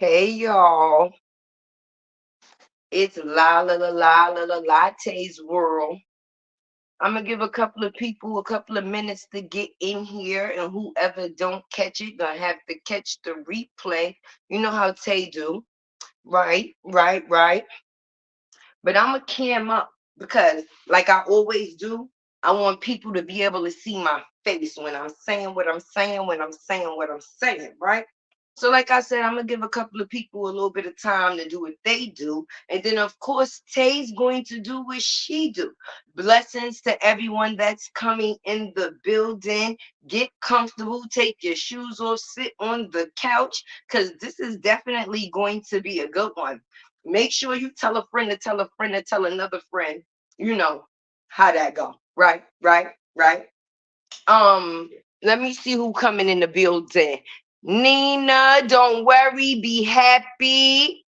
Hey y'all, it's Latte's world. I'm gonna give a couple of people a couple of minutes to get in here, and whoever don't catch it gonna have to catch the replay. You know how Tay do, right. But I'm gonna cam up because, like I always do, I want people to be able to see my face when I'm saying what I'm saying, when I'm saying what I'm saying, right? So, like I said, I'm gonna give a couple of people a little bit of time to do what they do, and then of course Tay's going to do what she do. Blessings to everyone that's coming in the building. Get comfortable, take your shoes off, sit on the couch, because this is definitely going to be a good one. Make sure you tell a friend to tell a friend to tell another friend. You know how that go, right. Um, Let me see who coming in the building. Nina, don't worry, be happy.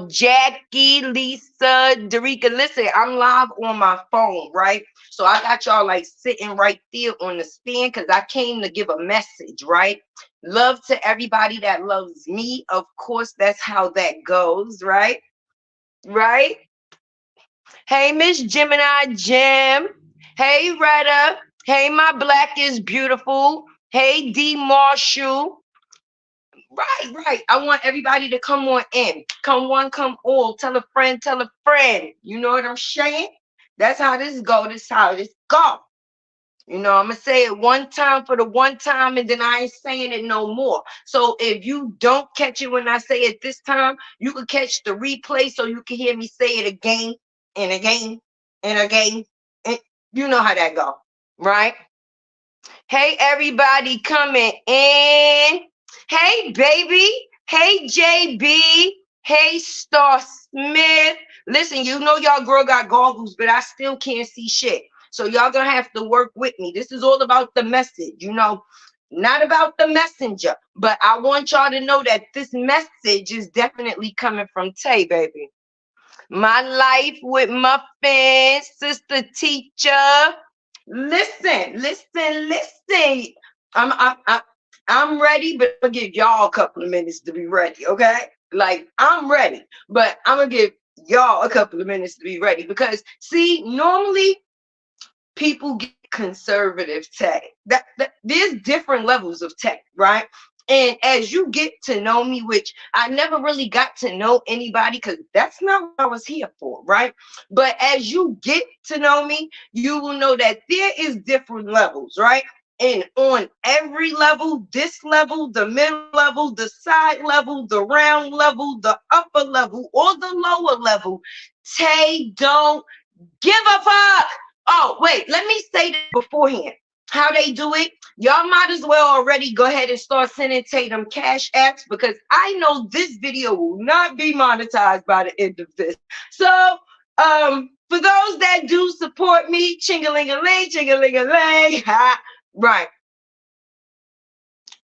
Jackie, Lisa, Derica. Listen, I'm live on my phone, right? So I got y'all like sitting right there on the stand because I came to give a message, right? Love to everybody that loves me. Of course, that's how that goes, right? Right? Hey, Miss Gemini Jim. Hey, Retta. Hey, my black is beautiful. Hey, D Marshall. Right. I want everybody to come on in. Come one, come all. Tell a friend, tell a friend. You know what I'm saying? That's how this go. This how this go. You know, I'm gonna say it one time for the one time, and then I ain't saying it no more. So if you don't catch it when I say it this time, you can catch the replay so you can hear me say it again and again and again. And you know how that go, right? Hey, everybody coming in. Hey, baby. Hey, JB. Hey, Star Smith. Listen, you know y'all girl got goggles, but I still can't see shit. So y'all gonna have to work with me. This is all about the message, not about the messenger. But I want y'all to know that this message is definitely coming from Tay, baby. My life with muffins, sister teacher. Listen. I'm ready, but I'm gonna give y'all a couple of minutes to be ready, okay? Like I'm ready, but I'm gonna give y'all a couple of minutes to be ready because see, normally people get conservative tech. That there's different levels of tech, right? And as you get to know me, which I never really got to know anybody because that's not what I was here for, right? But as you get to know me, you will know that there is different levels, right? And on every level, this level, the middle level, the side level, the round level, the upper level, or the lower level, Tay don't give a fuck. Oh, wait, let me say that beforehand. How they do it, y'all might as well already go ahead and start sending Tatum cash apps because I know this video will not be monetized by the end of this. So, for those that do support me, ching-a-ling-a-ling, ha, right.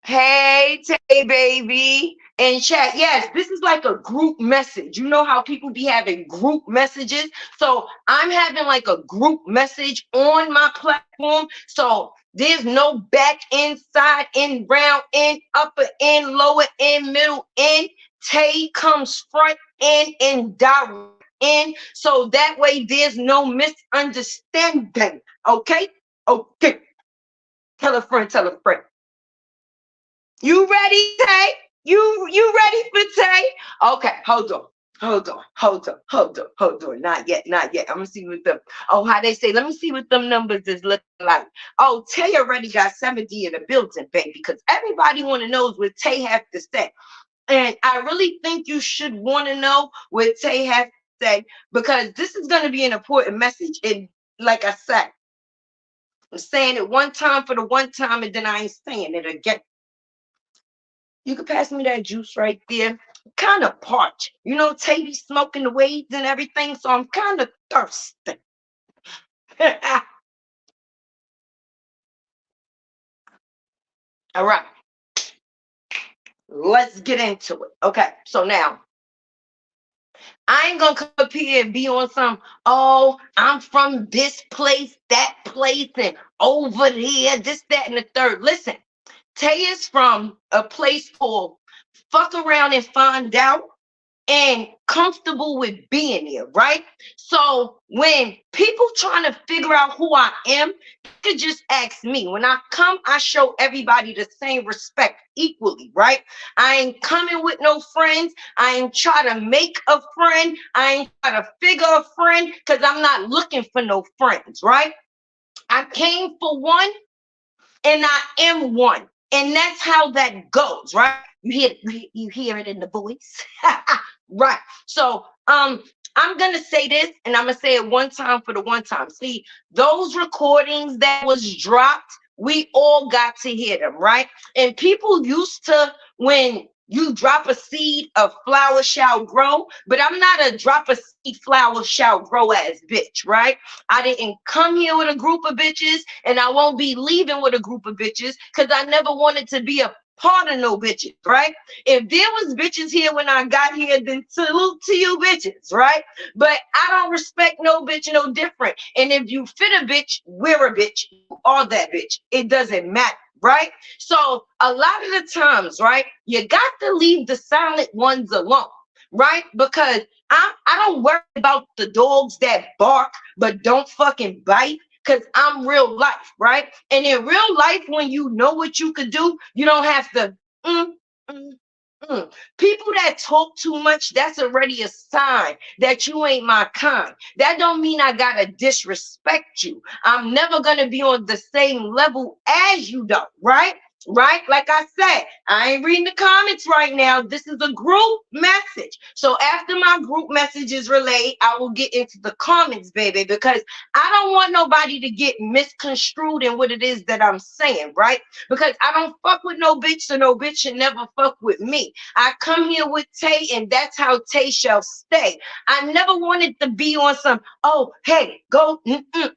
Hey, Tay baby. In chat, yes, this is like a group message. You know how people be having group messages? So I'm having like a group message on my platform. So there's no back end, side end, round end, upper end, lower end, middle end. Tay comes front end and direct end. So that way there's no misunderstanding. Okay? Okay. Tell a friend, tell a friend. You ready, Tay? You ready for Tay? Okay, hold on. Not yet. I'm gonna see what them. Oh, how they say? Let me see what them numbers is looking like. Oh, Tay already got 70 in the building, baby, because everybody want to know what Tay have to say. And I really think you should want to know what Tay has to say because this is gonna be an important message. And like I said, I'm saying it one time for the one time, and then I ain't saying it again. You could pass me that juice right there. Kind of parched. You know, Tay smoking the weeds and everything, so I'm kind of thirsty. All right, let's get into it. Okay, so now I ain't gonna come up here and be on some, oh, I'm from this place, that place, and over here, this, that, and the third. Listen, Tay is from a place called fuck around and find out and comfortable with being there, right? So when people trying to figure out who I am, they could just ask me. When I come, I show everybody the same respect equally, right? I ain't coming with no friends. I ain't try to make a friend. I ain't try to figure a friend because I'm not looking for no friends, right? I came for one and I am one. And that's how that goes, right? You hear it in the voice. Right. So I'm gonna say this and I'm gonna say it one time for the one time. See, those recordings that was dropped, we all got to hear them, right? And people used to, when you drop a seed, a flower shall grow, but I'm not a drop a seed, flower shall grow ass bitch, right? I didn't come here with a group of bitches, and I won't be leaving with a group of bitches because I never wanted to be a part of no bitches, right? If there was bitches here when I got here, then salute to you bitches, right? But I don't respect no bitch no different. And if you fit a bitch, we're a bitch, you are that bitch. It doesn't matter, right? So a lot of the times, right, you got to leave the silent ones alone, right? Because I don't worry about the dogs that bark but don't fucking bite because I'm real life, right? And in real life, when you know what you could do, you don't have to. Mm, mm, People that talk too much, that's already a sign that you ain't my kind. That don't mean I gotta disrespect you. I'm never gonna be on the same level as you though, right? Right? Like I said, I ain't reading the comments right now. This is a group message. So after my group message is relayed, I will get into the comments, baby, because I don't want nobody to get misconstrued in what it is that I'm saying, right? Because I don't fuck with no bitch, so no bitch should never fuck with me. I come here with Tay, and that's how Tay shall stay. I never wanted to be on some, oh, hey, go.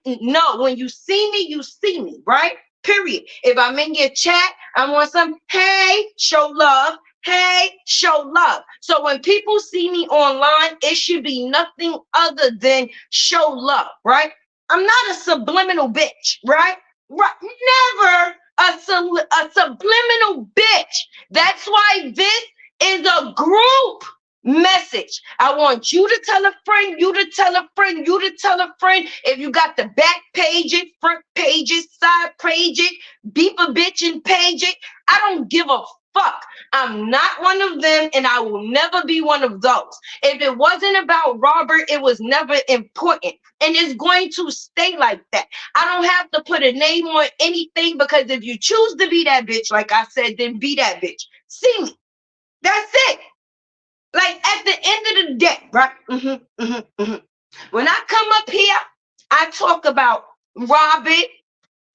No, when you see me, right? Period. If I'm in your chat, I'm on some, hey, show love. Hey, show love. So when people see me online, it should be nothing other than show love, right? I'm not a subliminal bitch, right? Right. Never a subliminal bitch. That's why this is a group message. I want you to tell a friend, you to tell a friend, you to tell a friend. If you got the back page it, front page it, side page it, beep a bitch and page it, I don't give a fuck. I'm not one of them and I will never be one of those. If it wasn't about Robert, it was never important. And it's going to stay like that. I don't have to put a name on anything because if you choose to be that bitch, like I said, then be that bitch. See me. That's it. Like at the end of the day, right? When I come up here, I talk about Robert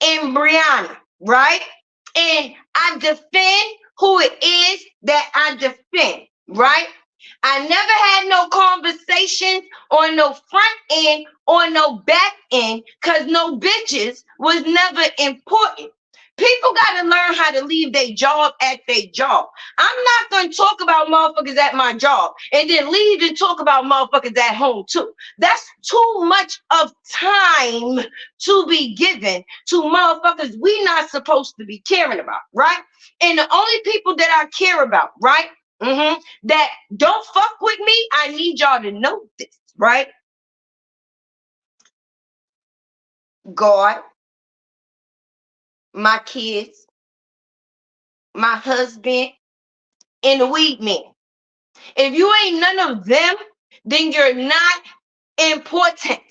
and Brianna, right? And I defend who it is that I defend, right? I never had no conversations on no front end or no back end because no bitches was never important. People got to learn how to leave their job at their job. I'm not going to talk about motherfuckers at my job and then leave and talk about motherfuckers at home too. That's too much of time to be given to motherfuckers we not supposed to be caring about, right? And the only people that I care about, right? That don't fuck with me, I need y'all to know this, right? God, my kids, my husband, and the weed man. If you ain't none of them, then you're not important.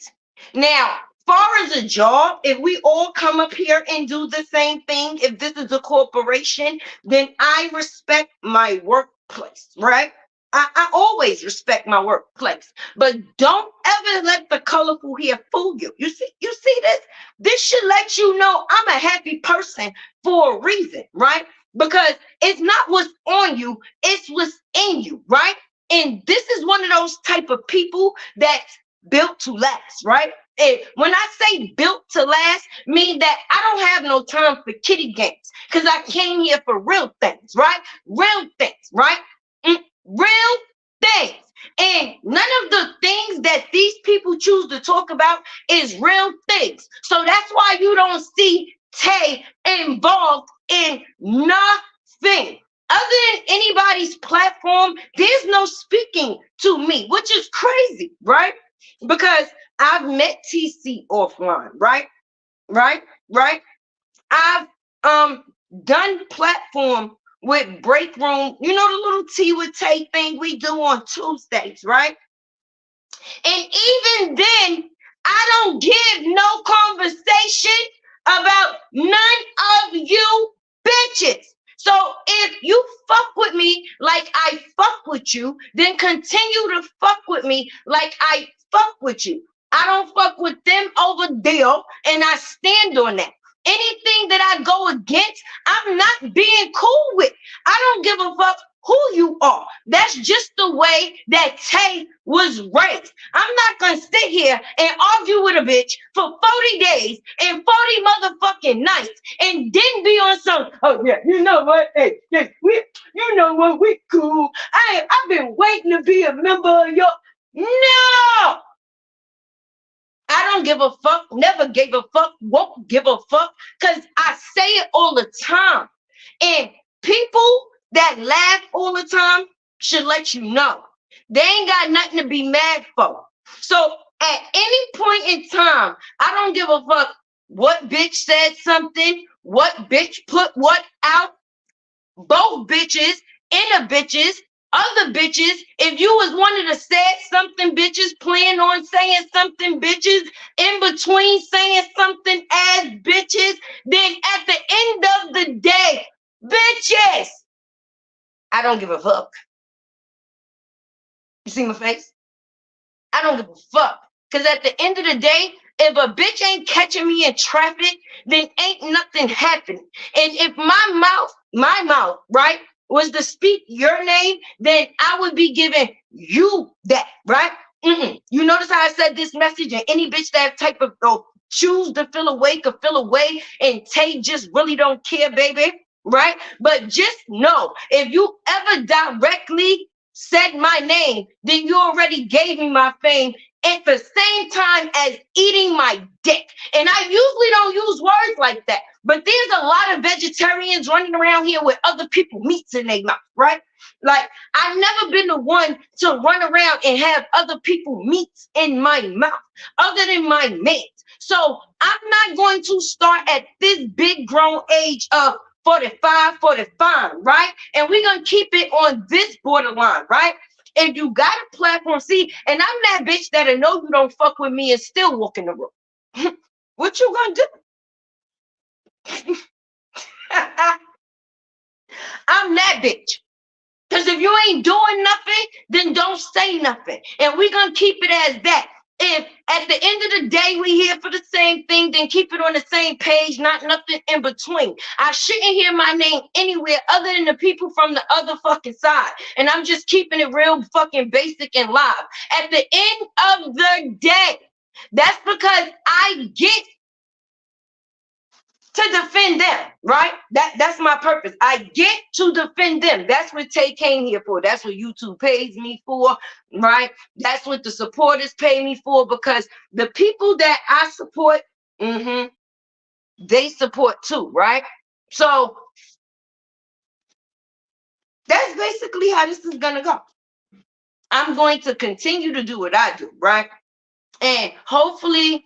Now, far as a job, if we all come up here and do the same thing, if this is a corporation, then I respect my workplace, right? I always respect my workplace, but don't ever let the colorful hair fool you. You see this? This should let you know I'm a happy person for a reason, right? Because it's not what's on you, it's what's in you, right? And this is one of those type of people that's built to last, right? And when I say built to last, mean that I don't have no time for kitty games because I came here for real things, right? Real things, right? Real things. And none of the things that these people choose to talk about is real things. So that's why you don't see Tay involved in nothing. Other than anybody's platform, there's no speaking to me, which is crazy, right? Because I've met TC offline, right? Right? Right? I've done platform with Break Room, you know, the little tea with Tay thing we do on Tuesdays, right? And even then, I don't give no conversation about none of you bitches. So if you fuck with me like I fuck with you, then continue to fuck with me like I fuck with you. I don't fuck with them over there, and I stand on that. Anything that I go against, I'm not being cool with. I don't give a fuck who you are. That's just the way that Tay was raised. I'm not gonna sit here and argue with a bitch for 40 days and 40 motherfucking nights and then be on some, oh yeah, you know what? Hey, you know what? We cool. I've been waiting to be a member of your. No! I don't give a fuck, never gave a fuck, won't give a fuck, because I say it all the time. And people that laugh all the time should let you know they ain't got nothing to be mad for. So at any point in time, I don't give a fuck what bitch said something, what bitch put what out. Both bitches, inner bitches, other bitches. If you was one of the said something bitches, plan on saying something bitches, in between saying something as bitches, then at the end of the day, bitches, I don't give a fuck. You see my face? I don't give a fuck. Because at the end of the day, if a bitch ain't catching me in traffic, then ain't nothing happening. And if my mouth, right, was to speak your name, then I would be giving you that, right? You notice how I said this message, and any bitch that type of choose to feel away could feel away, and Tay just really don't care, baby, right? But just know, if you ever directly said my name, then you already gave me my fame at the same time as eating my dick. And I usually don't use words like that, but there's a lot of vegetarians running around here with other people meats in their mouth, right? Like, I've never been the one to run around and have other people meats in my mouth other than my mates. So I'm not going to start at this big grown age of 45, 45, right? And we're going to keep it on this borderline, right? If you got a platform, see, and I'm that bitch that'll know you don't fuck with me and still walk in the room. What you gonna do? I'm that bitch. Because if you ain't doing nothing, then don't say nothing. And we're going to keep it as that. If at the end of the day we here for the same thing, then keep it on the same page, not nothing in between. I shouldn't hear my name anywhere other than the people from the other fucking side. And I'm just keeping it real fucking basic and live. At the end of the day, that's because I get to defend them, right? That's my purpose. I get to defend them. That's what Tay came here for. That's what YouTube pays me for, right? That's what the supporters pay me for, because the people that I support, they support too, right? So that's basically how this is gonna go. I'm going to continue to do what I do, right? And hopefully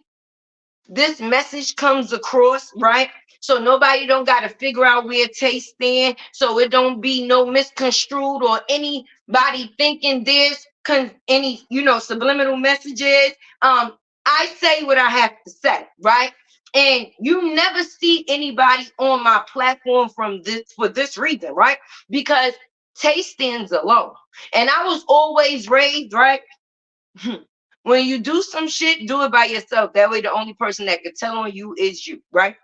this message comes across, right? So nobody don't got to figure out where Tay stand, so it don't be no misconstrued or anybody thinking there's any, subliminal messages. I say what I have to say, right? And you never see anybody on my platform for this reason, right? Because Tay stands alone. And I was always raised, right? When you do some shit, do it by yourself. That way, the only person that can tell on you is you, right?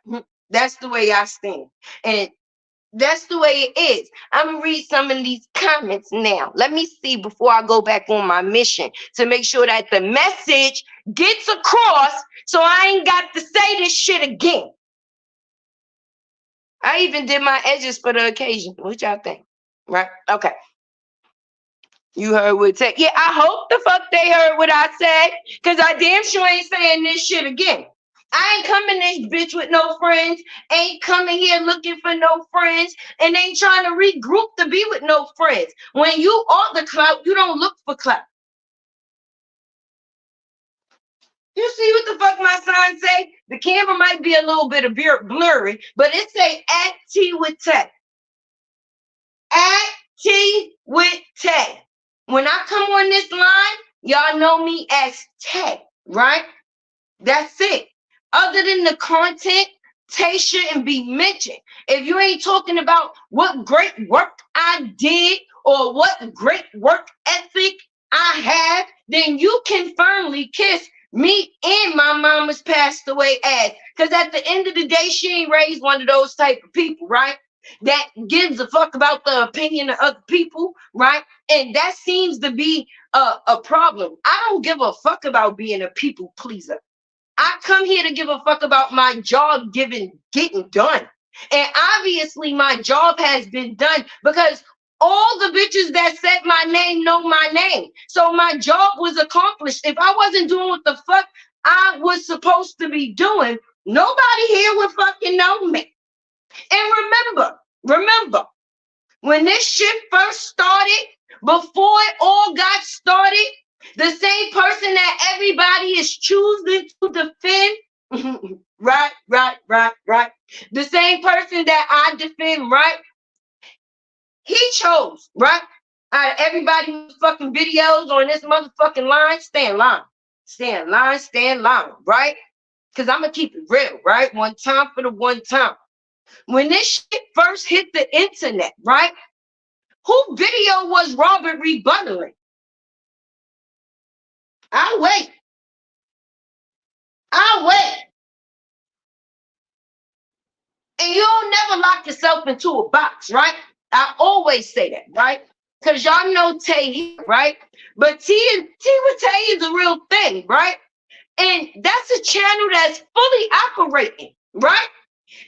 That's the way I stand. And that's the way it is. I'm going to read some of these comments now. Let me see before I go back on my mission to make sure that the message gets across so I ain't got to say this shit again. I even did my edges for the occasion. What y'all think? Right? Okay. You heard what Tay. Yeah, I hope the fuck they heard what I said, because I damn sure ain't saying this shit again. I ain't coming this bitch with no friends, ain't coming here looking for no friends, and ain't trying to regroup to be with no friends. When you are the clout, you don't look for clout. You see what the fuck my sign say? The camera might be a little bit of blurry, but it say at T with Tay. At T with Tay. When I come on this line, y'all know me as Tay, right? That's it. Other than the content, Tay shouldn't be mentioned. If you ain't talking about what great work I did or what great work ethic I have, then you can firmly kiss me and my mama's passed away ass. Because at the end of the day, she ain't raised one of those type of people, right? That gives a fuck about the opinion of other people, right? And that seems to be a problem. I don't give a fuck about being a people pleaser. I come here to give a fuck about my job getting done. And obviously my job has been done because all the bitches that said my name know my name. So my job was accomplished. If I wasn't doing what the fuck I was supposed to be doing, nobody here would fucking know me. And remember, when this shit first started, before it all got started, the same person that everybody is choosing to defend, right. The same person that I defend, right? He chose, right? Out of everybody's fucking videos on this motherfucking line, stand line, right? Because I'm gonna keep it real, right? One time for the one time. When this shit first hit the internet, right? Who video was Robert rebuttaling? I'll wait. I'll wait. And you don't never lock yourself into a box, right? I always say that, right? Because y'all know Tay here, right? But T with Tay is a real thing, right? And that's a channel that's fully operating, right?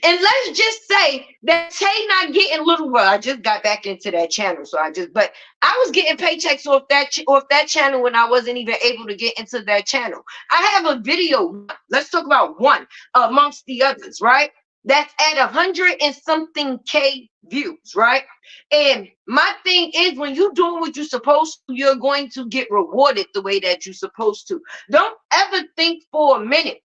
And let's just say that Tay not getting little. Well, I just got back into that channel, so but I was getting paychecks off that channel when I wasn't even able to get into that channel. I have a video. Let's talk about one amongst the others, right? That's at 100 and something K views, right? And my thing is, when you're doing what you're supposed to, you're going to get rewarded the way that you're supposed to. Don't ever think for a minute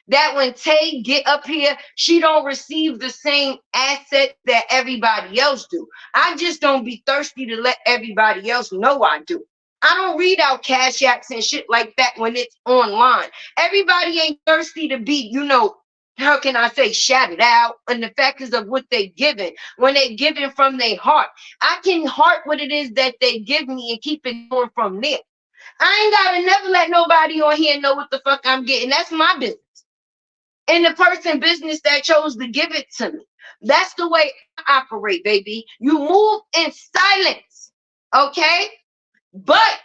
that when Tay get up here, she don't receive the same asset that everybody else do. I just don't be thirsty to let everybody else know I do. I don't read out cash apps and shit like that when it's online. Everybody ain't thirsty to be, how can I say, shouted out, and the factors of what they giving when they giving from their heart. I can heart what it is that they give me and keep it going from there. I ain't gotta never let nobody on here know what the fuck I'm getting. That's my business. And the person business that chose to give it to me. That's the way I operate, baby. You move in silence, okay? But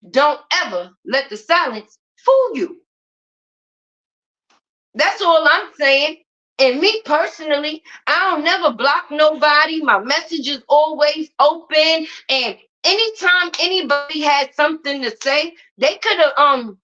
don't ever let the silence fool you. That's all I'm saying. And me personally, I don't never block nobody. My message is always open. And anytime anybody had something to say, they could have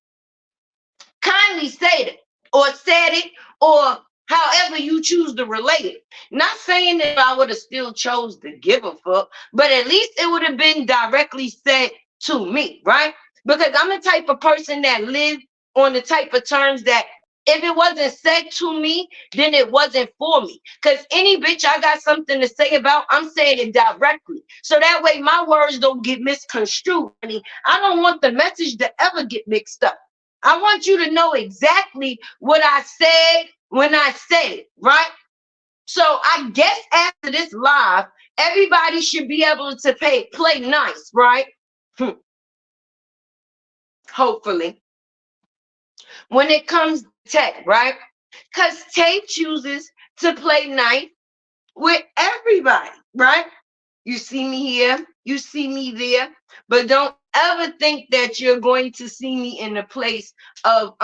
kindly said it or said it or however you choose to relate it. Not saying that I would have still chose to give a fuck, but at least it would have been directly said to me, right? Because I'm the type of person that live on the type of terms that if it wasn't said to me, then it wasn't for me. Because any bitch I got something to say about, I'm saying it directly. So that way my words don't get misconstrued. I don't want the message to ever get mixed up. I want you to know exactly what I said when I said it, right? So I guess after this live, everybody should be able to play nice, right? Hopefully. When it comes to Tay, right? Because Tay chooses to play nice with everybody, right? You see me here, you see me there, but don't ever think that you're going to see me in a place of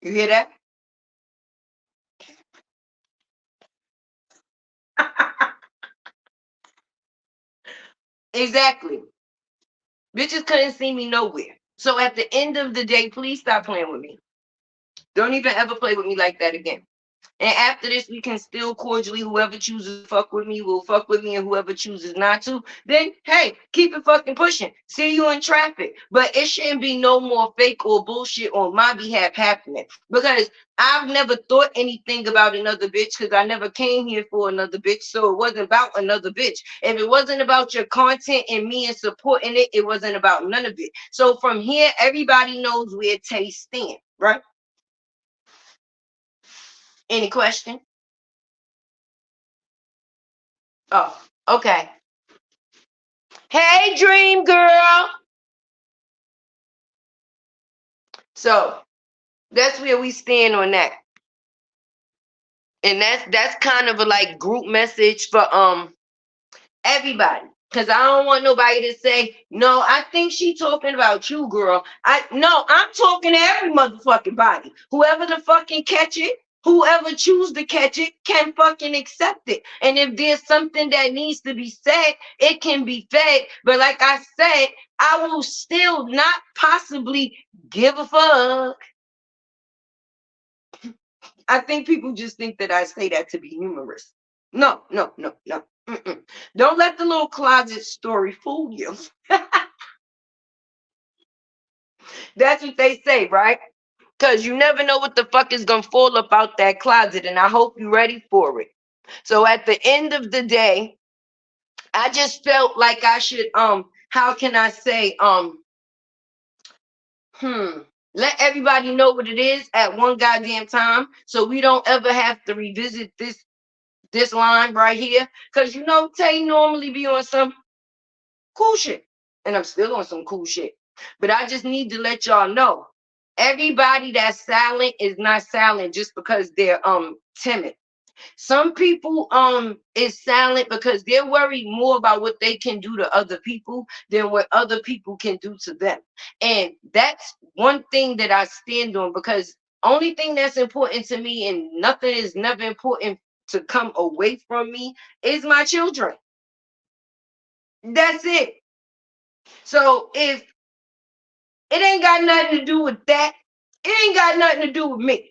you hear that? Exactly. Bitches couldn't see me nowhere. So at the end of the day, please stop playing with me. Don't even ever play with me like that again. And after this, we can still cordially, whoever chooses to fuck with me will fuck with me, and whoever chooses not to, then hey, keep it fucking pushing. See you in traffic. But it shouldn't be no more fake or bullshit on my behalf happening. Because I've never thought anything about another bitch, because I never came here for another bitch. So it wasn't about another bitch. If it wasn't about your content and me and supporting it, it wasn't about none of it. So from here, everybody knows where Tay stand, right? Any question? Oh, okay. Hey, dream girl. So that's where we stand on that. And that's kind of a like group message for everybody. Cause I don't want nobody to say, no, I think she talking about you, girl. I'm talking to every motherfucking body. Whoever the fucking catch it, whoever choose to catch it can fucking accept it. And if there's something that needs to be said, it can be said. But like I said, I will still not possibly give a fuck. I think people just think that I say that to be humorous. No, no, no, no. Mm-mm. Don't let the little closet story fool you. That's what they say, right? Because you never know what the fuck is going to fall up out that closet, and I hope you're ready for it. So at the end of the day, I just felt like I should, how can I say, let everybody know what it is at one goddamn time, so we don't ever have to revisit this line right here. Because you know, Tay normally be on some cool shit. And I'm still on some cool shit. But I just need to let y'all know. Everybody that's silent is not silent just because they're timid. Some people is silent because they're worried more about what they can do to other people than what other people can do to them. And that's one thing that I stand on, because only thing that's important to me, and nothing is never important to come away from me, is my children. That's it. So if it ain't got nothing to do with that, it ain't got nothing to do with me.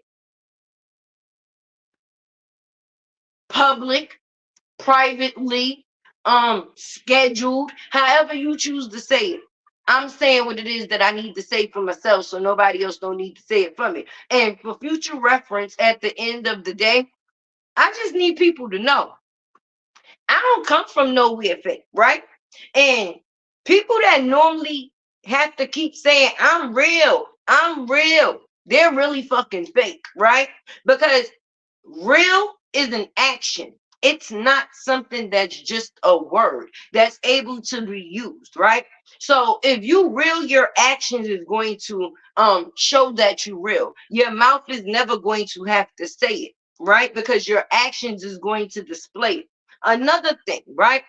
Public, privately, scheduled, however you choose to say it. I'm saying what it is that I need to say for myself, so nobody else don't need to say it for me. And for future reference, at the end of the day, I just need people to know I don't come from nowhere fake, right? And people that normally have to keep saying I'm real, they're really fucking fake, right? Because real is an action. It's not something that's just a word that's able to be used, right? So if you real, your actions is going to show that you real. Your mouth is never going to have to say it, right? Because your actions is going to display it. Another thing, right?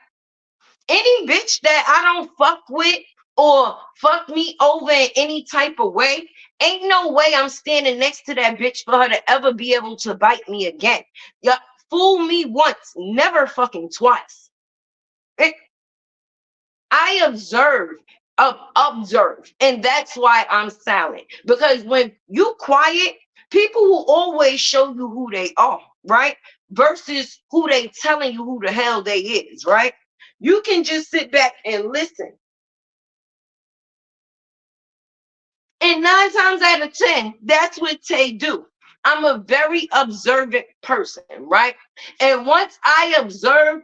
Any bitch that I don't fuck with or fuck me over in any type of way, ain't no way I'm standing next to that bitch for her to ever be able to bite me again. Yeah, fool me once, never fucking twice. It, I observe, and that's why I'm silent. Because when you quiet, people will always show you who they are, right? Versus who they telling you who the hell they is, right? You can just sit back and listen. And 9 times out of 10, that's what Tay do. I'm a very observant person, right? And once I observe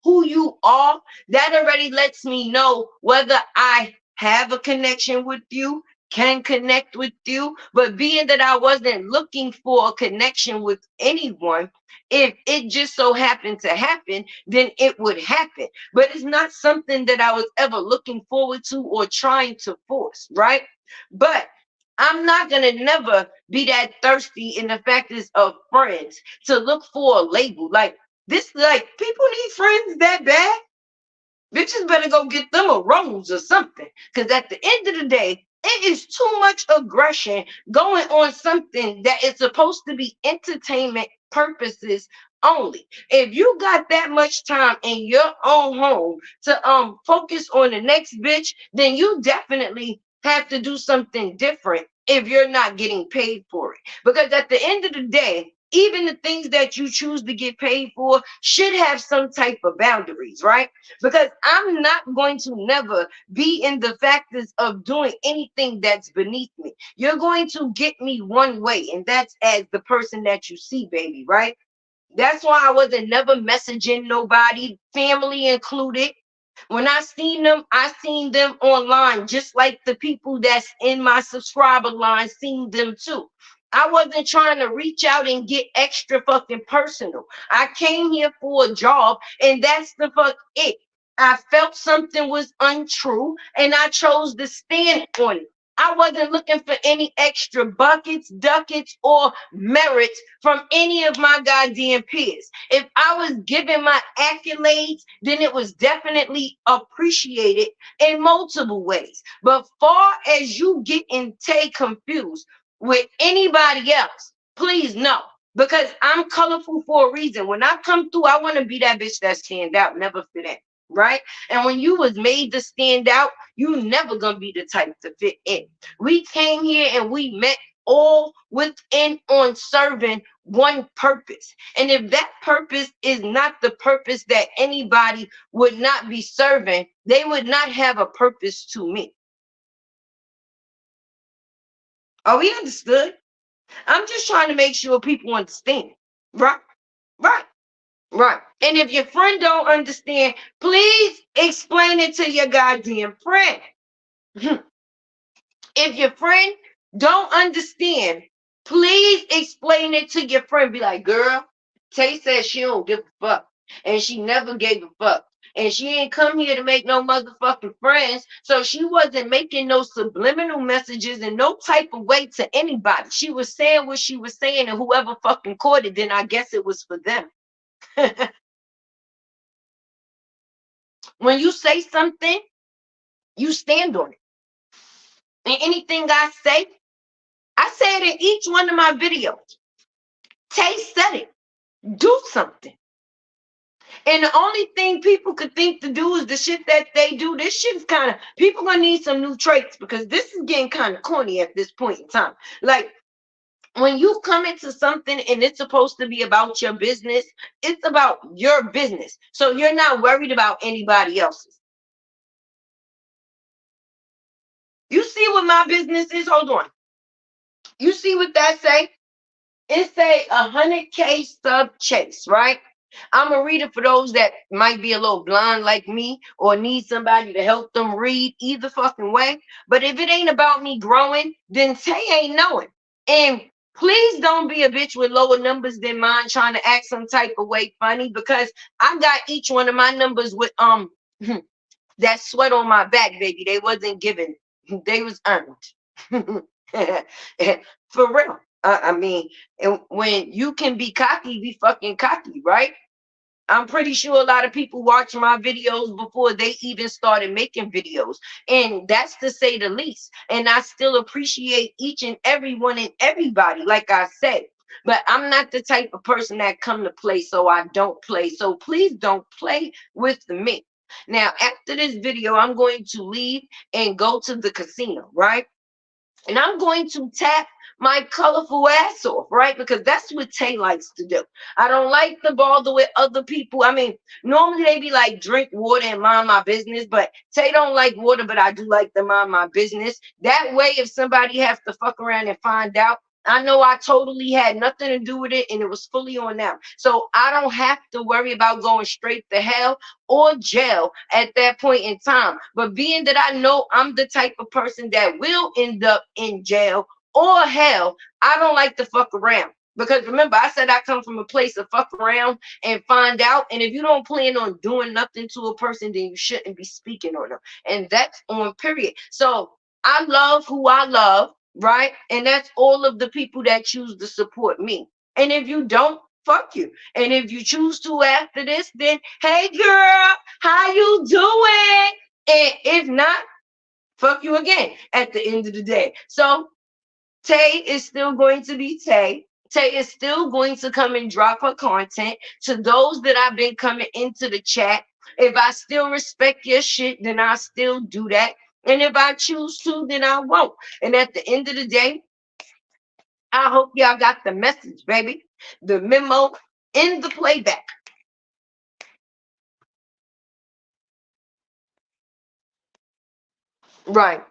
who you are, that already lets me know whether I have a connection with you, can connect with you. But being that I wasn't looking for a connection with anyone, if it just so happened to happen, then it would happen. But it's not something that I was ever looking forward to or trying to force, right? But I'm not gonna never be that thirsty in the factors of friends to look for a label. Like this, like people need friends that bad. Bitches better go get them a rose or something. Because at the end of the day, it is too much aggression going on something that is supposed to be entertainment purposes only. If you got that much time in your own home to focus on the next bitch, then you definitely have to do something different if you're not getting paid for it. Because at the end of the day, even the things that you choose to get paid for should have some type of boundaries, right? Because I'm not going to never be in the factors of doing anything that's beneath me. You're going to get me one way, and that's as the person that you see, baby, right? That's why I wasn't never messaging nobody, family included. When I seen them online, just like the people that's in my subscriber line seen them too. I wasn't trying to reach out and get extra fucking personal. I came here for a job, and that's the fuck it. I felt something was untrue, and I chose to stand on it. I wasn't looking for any extra buckets, ducats, or merits from any of my goddamn peers. If I was given my accolades, then it was definitely appreciated in multiple ways. But far as you getting Tay confused with anybody else, please no. Because I'm colorful for a reason. When I come through, I want to be that bitch that stand out, never fit in. Right? And when you was made to stand out, you never gonna be the type to fit in. We came here and we met all within on serving one purpose. And if that purpose is not the purpose that anybody would not be serving, they would not have a purpose to me. Are we understood? I'm just trying to make sure people understand. Right? Right. Right. And if your friend don't understand, please explain it to your goddamn friend. If your friend don't understand, please explain it to your friend. Be like, girl, Tay says she don't give a fuck. And she never gave a fuck. And she ain't come here to make no motherfucking friends. So she wasn't making no subliminal messages in no type of way to anybody. She was saying what she was saying, and whoever fucking caught it, then I guess it was for them. When you say something, you stand on it. And anything I say it in each one of my videos. Tay said it. Do something. And the only thing people could think to do is the shit that they do. This shit's kind of, people gonna need some new traits, because this is getting kind of corny at this point in time. Like, when you come into something and it's supposed to be about your business, it's about your business. So you're not worried about anybody else's. You see what my business is? Hold on. You see what that say? It say 100K sub chase, right? I'm gonna read it for those that might be a little blind like me or need somebody to help them read either fucking way. But if it ain't about me growing, then Tay ain't knowing. And please don't be a bitch with lower numbers than mine trying to act some type of way funny, because I got each one of my numbers with that sweat on my back, baby. They wasn't given, they was earned. For real. I mean, and when you can be cocky, be fucking cocky, right? I'm pretty sure a lot of people watch my videos before they even started making videos. And that's to say the least. And I still appreciate each and every one and everybody, like I said. But I'm not the type of person that come to play, so I don't play. So please don't play with me. Now, after this video, I'm going to leave and go to the casino, right? And I'm going to tap my colorful ass off, right? Because that's what Tay likes to do. I don't like to bother with other people. I mean, normally they be like, drink water and mind my business, but Tay don't like water, but I do like to mind my business. That way, if somebody has to fuck around and find out, I know I totally had nothing to do with it, and it was fully on them. So I don't have to worry about going straight to hell or jail at that point in time. But being that I know I'm the type of person that will end up in jail or hell, I don't like to fuck around. Because remember, I said I come from a place of fuck around and find out. And if you don't plan on doing nothing to a person, then you shouldn't be speaking on them. And that's on period. So I love who I love, right? And that's all of the people that choose to support me. And if you don't, fuck you. And if you choose to after this, then hey girl, how you doing? And if not, fuck you again at the end of the day. So Tay is still going to be Tay. Tay is still going to come and drop her content. To those that I've been coming into the chat, if I still respect your shit, then I'll still do that. And if I choose to, then I won't. And at the end of the day, I hope y'all got the message, baby. The memo in the playback. Right.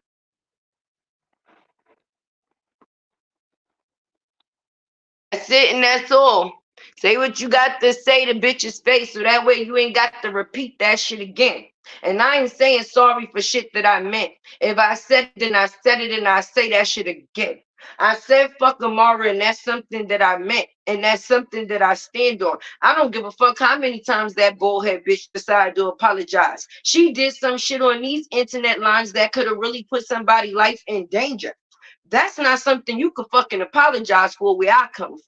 That's it, and that's all. Say what you got to say to bitch's face, so that way you ain't got to repeat that shit again. And I ain't saying sorry for shit that I meant. If I said it, then I said it, and I say that shit again. I said fuck Amara, and that's something that I meant, and that's something that I stand on. I don't give a fuck how many times that bullhead bitch decided to apologize. She did some shit on these internet lines that could have really put somebody's life in danger. That's not something you could fucking apologize for where I come from.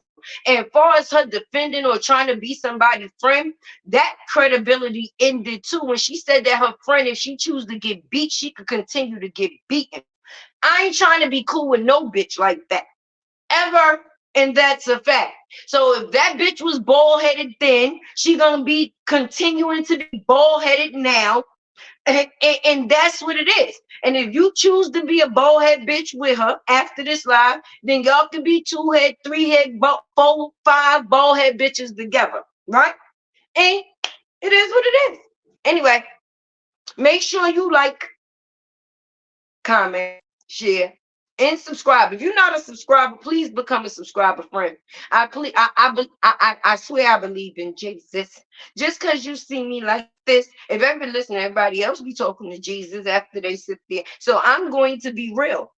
And far as her defending or trying to be somebody's friend, that credibility ended too. When she said that her friend, if she choose to get beat, she could continue to get beaten. I ain't trying to be cool with no bitch like that. Ever. And that's a fact. So if that bitch was bald-headed then, she gonna be continuing to be bald-headed now. And that's what it is. And if you choose to be a bald-head bitch with her after this live, then y'all can be two-head, three-head, four, five bald-head bitches together, right? And it is what it is. Anyway, make sure you like, comment, share, and subscribe. If you're not a subscriber, please become a subscriber, friend. I swear I believe in Jesus. Just because you see me like this, if ever listen to everybody else be talking to Jesus after they sit there. So I'm going to be real.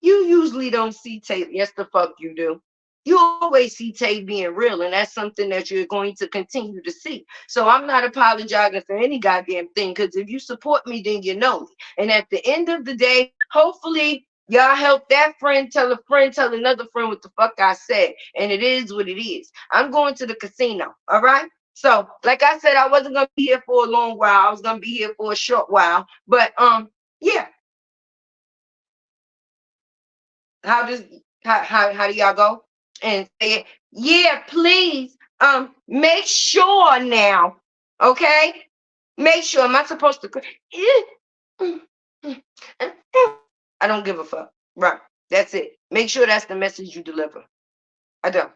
You usually don't see Tay. Yes, the fuck you do. You always see Tay being real, and that's something that you're going to continue to see. So I'm not apologizing for any goddamn thing, because if you support me, then you know me. And at the end of the day, hopefully y'all help that friend tell another friend what the fuck I said. And it is what it is. I'm going to the casino. All right. So, like I said, I wasn't gonna be here for a long while. I was gonna be here for a short while. But yeah. How does how do y'all go? And say, yeah, please, make sure now, okay? Make sure. Am I supposed to? I don't give a fuck. Right. That's it. Make sure that's the message you deliver. I don't.